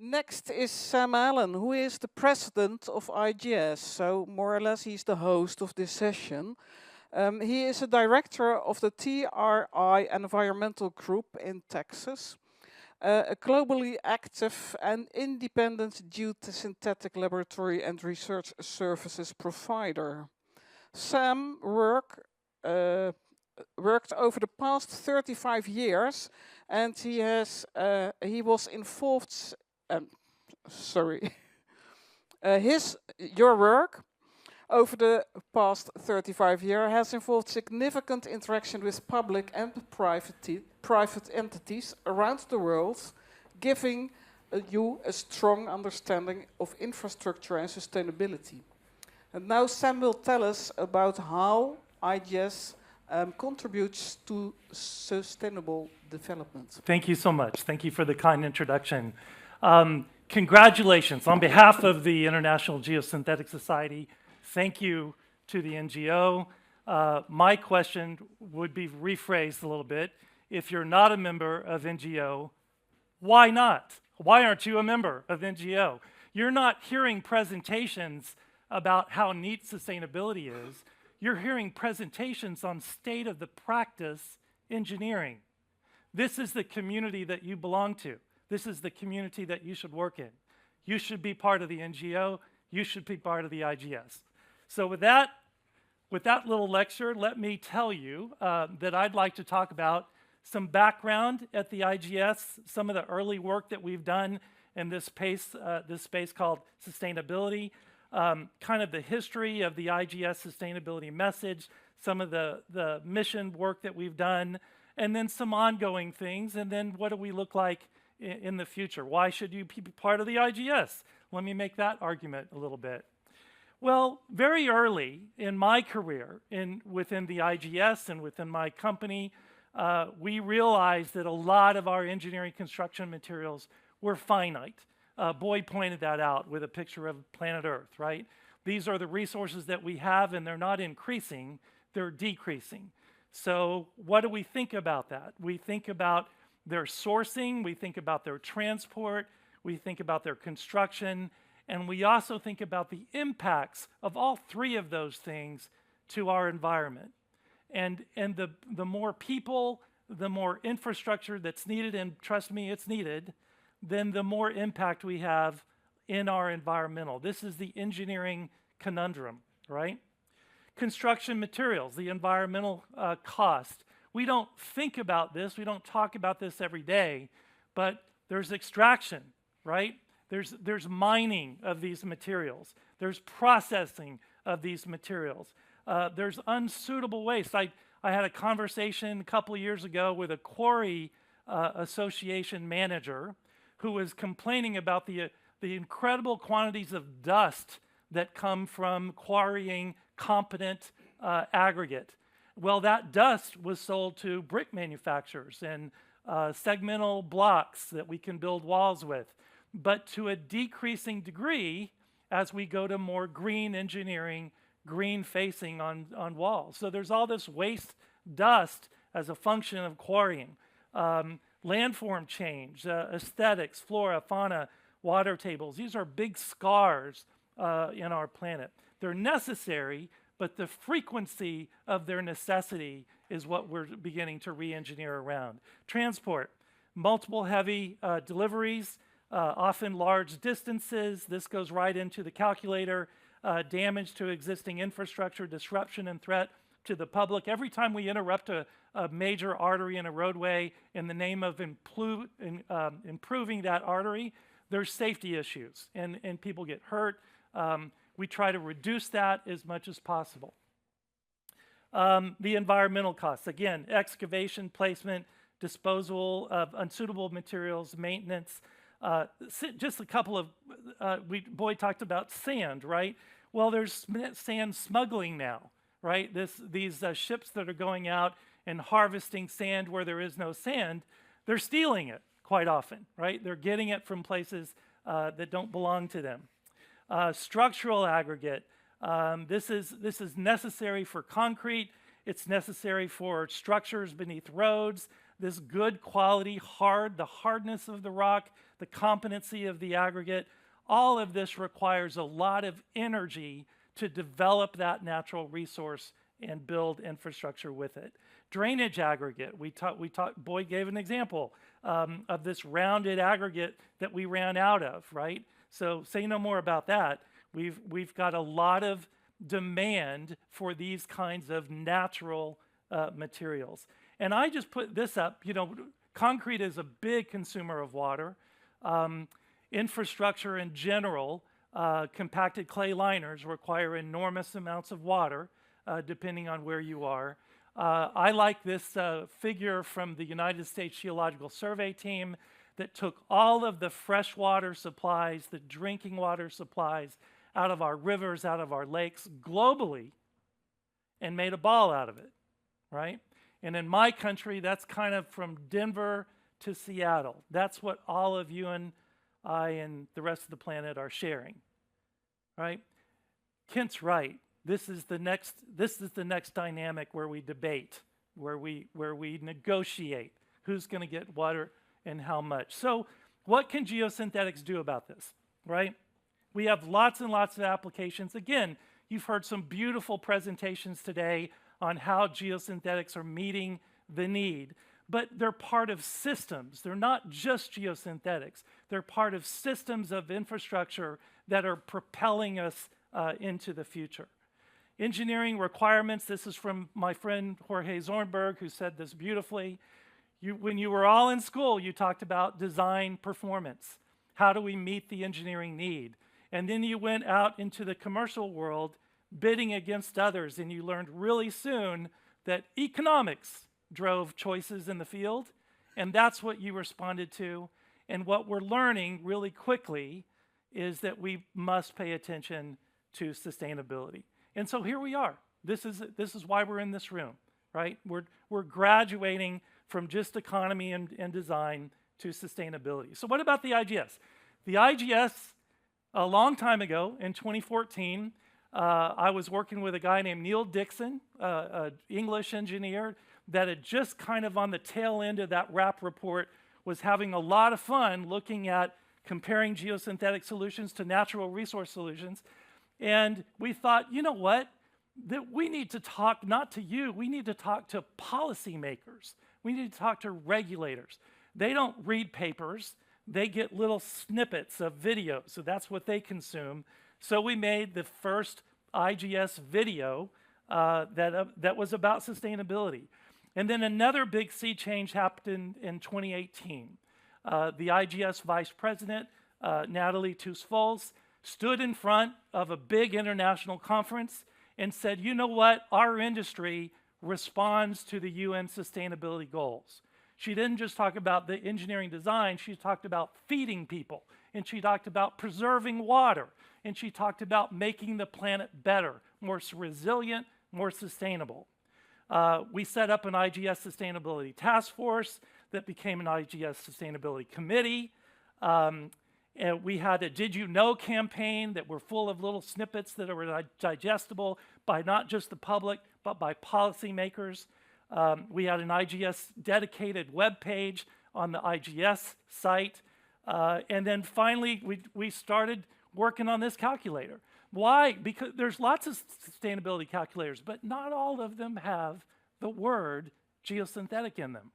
Next is Sam Allen, who is the president of IGS. So more or less, he's the host of this session. He is a director of the TRI Environmental Group in Texas, a globally active and independent geosynthetic laboratory and research services provider. Sam worked over the past 35 years, and he was involved. Sorry, your work over the past 35 years has involved significant interaction with public and private entities around the world, giving you a strong understanding of infrastructure and sustainability. And now Sam will tell us about how IGS contributes to sustainable development. Thank you so much. Thank you for the kind introduction. Congratulations. On behalf of the International Geosynthetic Society, thank you to the NGO. My question would be rephrased a little bit. If you're not a member of NGO, why not? Why aren't you a member of NGO? You're not hearing presentations about how neat sustainability is. You're hearing presentations on state of the practice engineering. This is the community that you belong to. This is the community that you should work in. You should be part of the NGO. You should be part of the IGS. So with that little lecture, let me tell you that I'd like to talk about some background at the IGS, some of the early work that we've done in this space called sustainability, kind of the history of the IGS sustainability message, some of the mission work that we've done, and then some ongoing things, and then what do we look like in the future? Why should you be part of the IGS? Let me make that argument a little bit. Well, very early in my career within the IGS and within my company, we realized that a lot of our engineering construction materials were finite. Boyd pointed that out with a picture of planet Earth, right? These are the resources that we have, and they're not increasing, they're decreasing. So what do we think about that? We think about their sourcing, we think about their transport, we think about their construction, and we also think about the impacts of all three of those things to our environment. And the more people, the more infrastructure that's needed, and trust me, it's needed, then the more impact we have in our environmental. This is the engineering conundrum, right? Construction materials, the environmental cost. We don't think about this, we don't talk about this every day, but there's extraction, right? There's mining of these materials. There's processing of these materials. There's unsuitable waste. I had a conversation a couple of years ago with a quarry association manager who was complaining about the incredible quantities of dust that come from quarrying competent aggregate. Well, that dust was sold to brick manufacturers and segmental blocks that we can build walls with, but to a decreasing degree as we go to more green engineering, green facing on walls. So there's all this waste dust as a function of quarrying. Landform change, aesthetics, flora, fauna, water tables. These are big scars in our planet. They're necessary, but the frequency of their necessity is what we're beginning to re-engineer around. Transport, multiple heavy deliveries, often large distances. This goes right into the calculator. Damage to existing infrastructure, disruption and threat to the public. Every time we interrupt a major artery in a roadway in the name of improving that artery, there's safety issues and people get hurt. We try to reduce that as much as possible. The environmental costs, again, excavation, placement, disposal of unsuitable materials, maintenance. Just a couple of, Boyd talked about sand, right? Well, there's sand smuggling now, right? These ships that are going out and harvesting sand where there is no sand, they're stealing it quite often, right? They're getting it from places that don't belong to them. Structural aggregate. This is necessary for concrete. It's necessary for structures beneath roads. this good quality, the hardness of the rock, the competency of the aggregate, all of this requires a lot of energy to develop that natural resource and build infrastructure with it. Drainage aggregate, Boyd gave an example of this rounded aggregate that we ran out of, right? So say no more about that. We've got a lot of demand for these kinds of natural materials. And I just put this up, concrete is a big consumer of water. Infrastructure in general, compacted clay liners require enormous amounts of water, depending on where you are. I like this figure from the United States Geological Survey team that took all of the freshwater supplies, the drinking water supplies out of our rivers, out of our lakes globally, and made a ball out of it, right? And in my country, that's kind of from Denver to Seattle. That's what all of you and I and the rest of the planet are sharing, right? Kent's right. This is the next dynamic where we debate, where we negotiate who's going to get water and how much. So what can geosynthetics do about this, right? We have lots and lots of applications. Again, you've heard some beautiful presentations today on how geosynthetics are meeting the need, but they're part of systems. They're not just geosynthetics. They're part of systems of infrastructure that are propelling us into the future. Engineering requirements, this is from my friend Jorge Zornberg, who said this beautifully. When you were all in school, you talked about design performance. How do we meet the engineering need? And then you went out into the commercial world bidding against others, and you learned really soon that economics drove choices in the field, and that's what you responded to. And what we're learning really quickly is that we must pay attention to sustainability. And so here we are. This is why we're in this room, right? We're graduating from just economy and design to sustainability. So what about the IGS? The IGS, a long time ago, in 2014, I was working with a guy named Neil Dixon, an English engineer that had just kind of on the tail end of that RAP report was having a lot of fun looking at comparing geosynthetic solutions to natural resource solutions. And we thought, you know what? That we need to talk not to you, we need to talk to policymakers. We need to talk to regulators. They don't read papers, they get little snippets of video, so that's what they consume. So we made the first IGS video that was about sustainability. And then another big sea change happened in 2018. The IGS vice president, Natalie Tusvolz, stood in front of a big international conference and said, you know what, our industry responds to the UN sustainability goals. She didn't just talk about the engineering design, she talked about feeding people, and she talked about preserving water, and she talked about making the planet better, more resilient, more sustainable. We set up an IGS sustainability task force that became an IGS sustainability committee. And we had a Did You Know campaign that were full of little snippets that were digestible by not just the public, but by policymakers. We had an IGS dedicated web page on the IGS site. And then finally, we started working on this calculator. Why? Because there's lots of sustainability calculators, but not all of them have the word geosynthetic in them,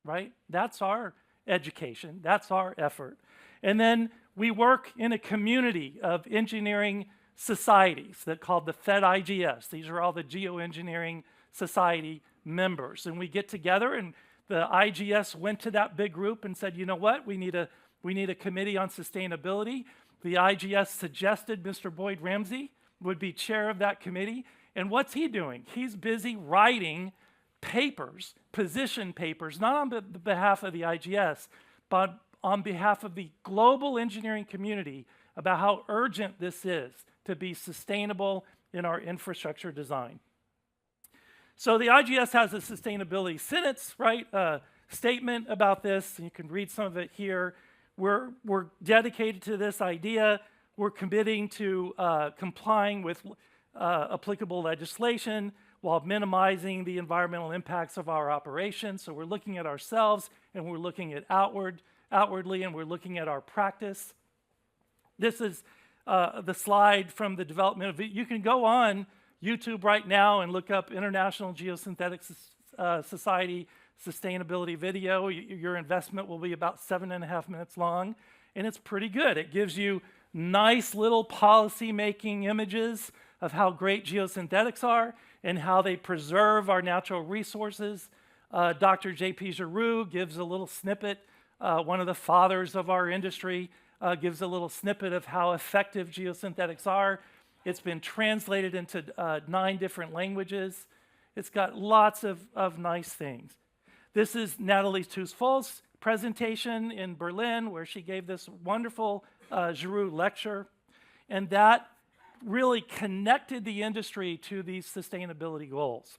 right? That's our education. That's our effort. And then we work in a community of engineering societies that called the Fed IGS. These are all the geoengineering society members. And we get together, and the IGS went to that big group and said, you know what, we need a committee on sustainability. The IGS suggested Mr. Boyd Ramsey would be chair of that committee. And what's he doing? He's busy writing papers, position papers, not on the behalf of the IGS, but on behalf of the global engineering community about how urgent this is to be sustainable in our infrastructure design. So the IGS has a sustainability sentence, right? Statement about this. You can read some of it here. We're dedicated to this idea. We're committing to complying with applicable legislation while minimizing the environmental impacts of our operations. So we're looking at ourselves, and we're looking at outwardly, and we're looking at our practice. This is the slide from the development of it. You can go on YouTube right now and look up International Geosynthetic Society sustainability video. Your investment will be about 7.5 minutes long, and it's pretty good. It gives you nice little policy-making images of how great geosynthetics are and how they preserve our natural resources. Dr. J.P. Giroux gives a little snippet, one of the fathers of our industry, gives a little snippet of how effective geosynthetics are. It's been translated into 9 different languages. It's got lots of nice things. This is Natalie Tools-Fol's presentation in Berlin, where she gave this wonderful Giroux lecture, and that really connected the industry to these sustainability goals.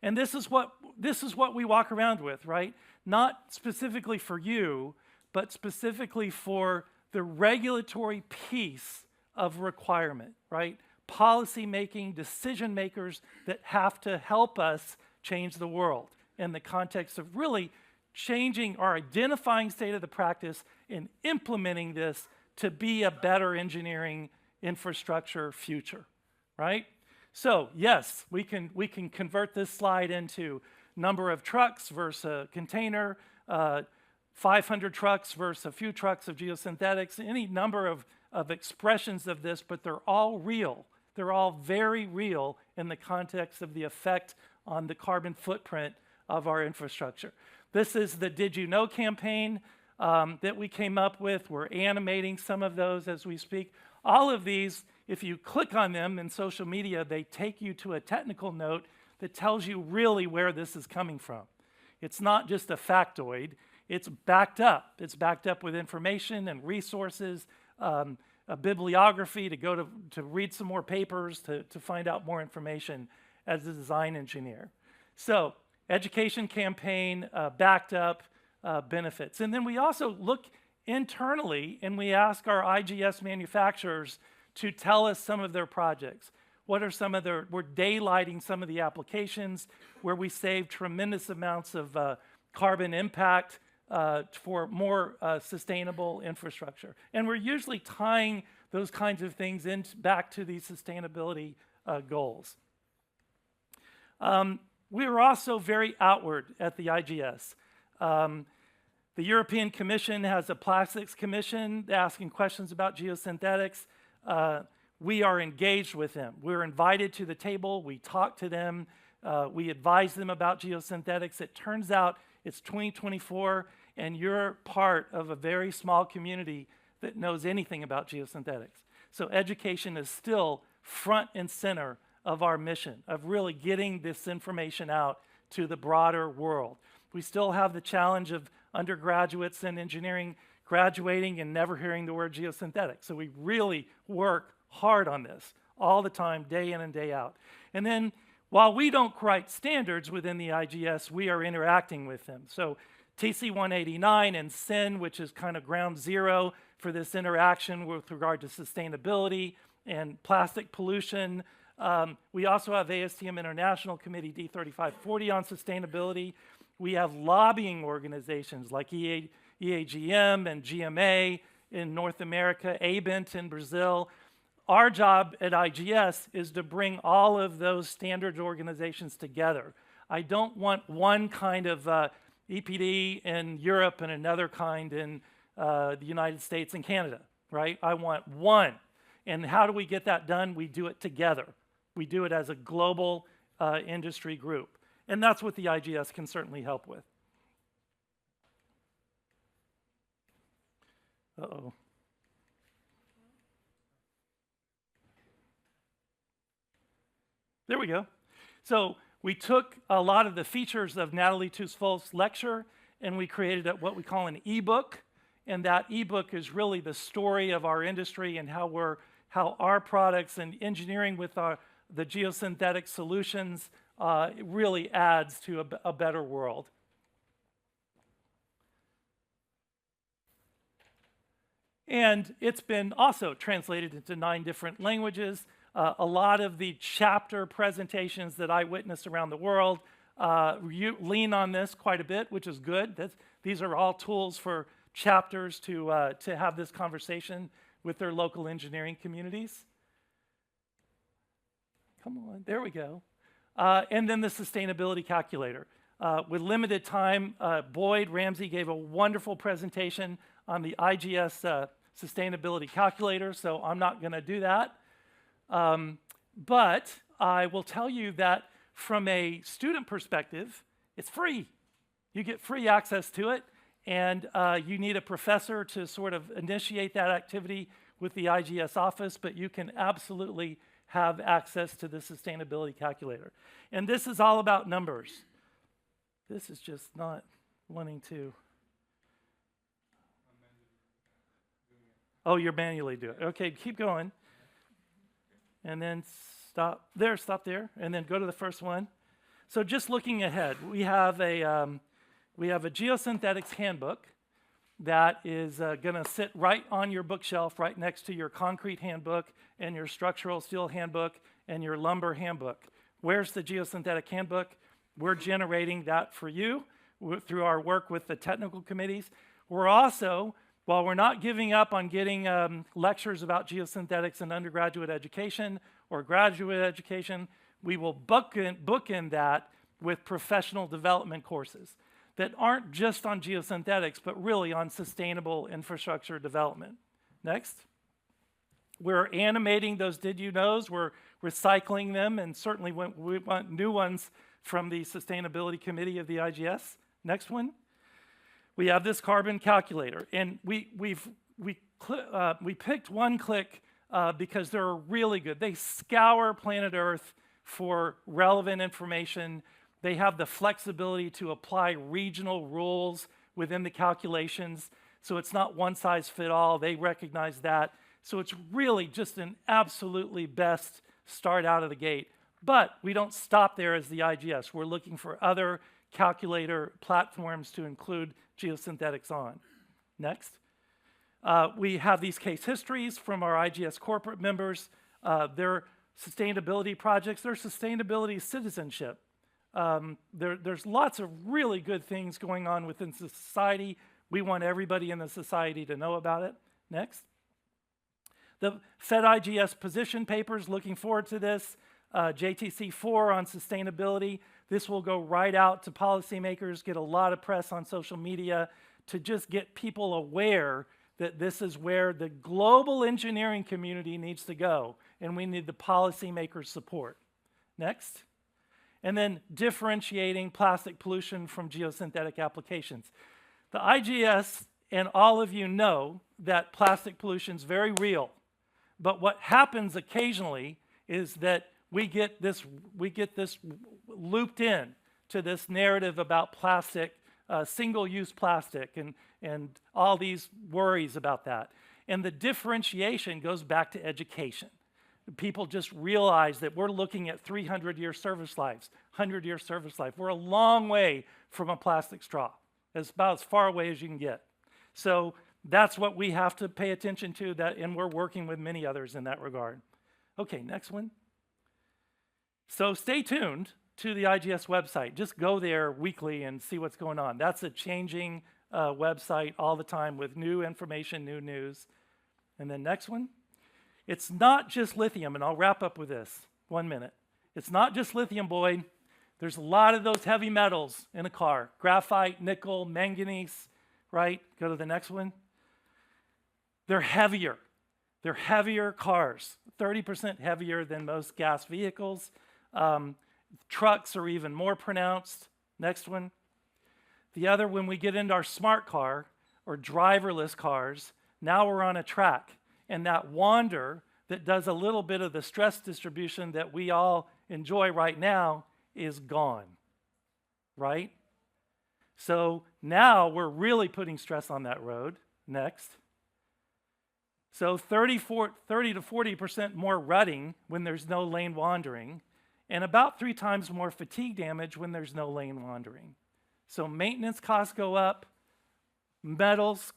And this is what we walk around with, right? Not specifically for you, but specifically for the regulatory piece of requirement, right? Policy making, decision makers that have to help us change the world in the context of really changing or identifying state of the practice and implementing this to be a better engineering infrastructure future, right? So yes, we can convert this slide into number of trucks versus a container, 500 trucks versus a few trucks of geosynthetics, any number of expressions of this, but they're all real. They're all very real in the context of the effect on the carbon footprint of our infrastructure. This is the Did You Know campaign that we came up with. We're animating some of those as we speak. All of these, if you click on them in social media, they take you to a technical note that tells you really where this is coming from. It's not just a factoid. It's backed up. It's backed up with information and resources, a bibliography to go to read some more papers, to find out more information as a design engineer. So education campaign, backed up benefits. And then we also look internally and we ask our IGS manufacturers to tell us some of their projects. What are some of their, we're daylighting some of the applications where we save tremendous amounts of carbon impact for more sustainable infrastructure. And we're usually tying those kinds of things back to these sustainability goals. We are also very outward at the IGS. The European Commission has a plastics commission asking questions about geosynthetics. We are engaged with them. We're invited to the table. We talk to them. We advise them about geosynthetics. It turns out it's 2024, and you're part of a very small community that knows anything about geosynthetics. So education is still front and center of our mission, of really getting this information out to the broader world. We still have the challenge of undergraduates in engineering graduating and never hearing the word geosynthetic. So we really work hard on this all the time, day in and day out. And then while we don't write standards within the IGS, we are interacting with them. So TC 189 and SIN, which is kind of ground zero for this interaction with regard to sustainability and plastic pollution. We also have ASTM International Committee D3540 on sustainability. We have lobbying organizations like EAGM and GMA in North America, ABENT in Brazil. Our job at IGS is to bring all of those standards organizations together. I don't want one kind of EPD in Europe and another kind in the United States and Canada, right? I want one. And how do we get that done? We do it together. We do it as a global industry group. And that's what the IGS can certainly help with. Uh-oh. There we go. So we took a lot of the features of Natalie Tools-Fol's lecture and we created what we call an ebook. And that ebook is really the story of our industry and how our products and engineering with the geosynthetic solutions really adds to a better world. And it's been also translated into 9 different languages. A lot of the chapter presentations that I witness around the world you lean on this quite a bit, which is good. These are all tools for chapters to have this conversation with their local engineering communities. Come on, there we go. And then the sustainability calculator. With limited time, Boyd Ramsey gave a wonderful presentation on the IGS sustainability calculator, so I'm not going to do that. But I will tell you that from a student perspective, it's free. You get free access to it, and you need a professor to sort of initiate that activity with the IGS office, but you can absolutely have access to the sustainability calculator. And this is all about numbers. This is just not wanting to. Oh, you're manually doing it. Okay, keep going. And then stop there, and then go to the first one. So just looking ahead, we have a geosynthetics handbook that is going to sit right on your bookshelf, right next to your concrete handbook and your structural steel handbook and your lumber handbook. Where's the geosynthetic handbook? We're generating that for you through our work with the technical committees. We're also, while we're not giving up on getting lectures about geosynthetics in undergraduate education or graduate education, we will bookend that with professional development courses that aren't just on geosynthetics, but really on sustainable infrastructure development. Next. We're animating those did you knows, we're recycling them, and certainly we want new ones from the Sustainability Committee of the IGS. Next one. We have this carbon calculator, and we picked one click because they're really good. They scour planet Earth for relevant information. They have the flexibility to apply regional rules within the calculations, so it's not one size fit all. They recognize that. So it's really just an absolutely best start out of the gate. But we don't stop there as the IGS. We're looking for other calculator platforms to include geosynthetics on. Next. We have these case histories from our IGS corporate members, their sustainability projects, their sustainability citizenship. There's lots of really good things going on within society. We want everybody in the society to know about it. Next. The Fed IGS position papers, looking forward to this. JTC4 on sustainability. This will go right out to policymakers, get a lot of press on social media to just get people aware that this is where the global engineering community needs to go, and we need the policymakers' support. Next. And then differentiating plastic pollution from geosynthetic applications. The IGS and all of you know that plastic pollution is very real, but what happens occasionally is that we get this looped in to this narrative about plastic, single-use plastic, and all these worries about that. And the differentiation goes back to education. People just realize that we're looking at 300-year service lives, 100-year service life. We're a long way from a plastic straw. It's about as far away as you can get. So that's what we have to pay attention to, and we're working with many others in that regard. Okay, next one. So stay tuned to the IGS website. Just go there weekly and see what's going on. That's a changing website all the time with new information, new news. And then next one. It's not just lithium, and I'll wrap up with this. 1 minute. It's not just lithium, Boyd. There's a lot of those heavy metals in a car. Graphite, nickel, manganese, right? Go to the next one. They're heavier. They're heavier cars, 30% heavier than most gas vehicles. Trucks are even more pronounced. Next one. The other, when we get into our smart car or driverless cars, now we're on a track. And that wander that does a little bit of the stress distribution that we all enjoy right now is gone, right? So now we're really putting stress on that road. Next. So 30 to 40% more rutting when there's no lane wandering, and about 3 times more fatigue damage when there's no lane wandering. So maintenance costs go up, metals,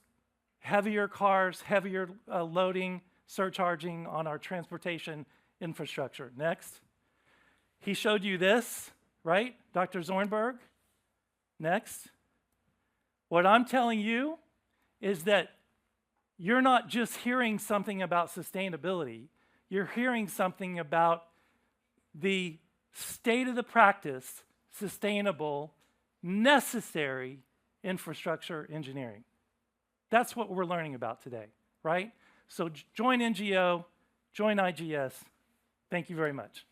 heavier cars, heavier loading, surcharging on our transportation infrastructure. Next. He showed you this, right, Dr. Zornberg? Next. What I'm telling you is that you're not just hearing something about sustainability, you're hearing something about the state of the practice, sustainable, necessary infrastructure engineering. That's what we're learning about today, right? So join NGO, join IGS. Thank you very much.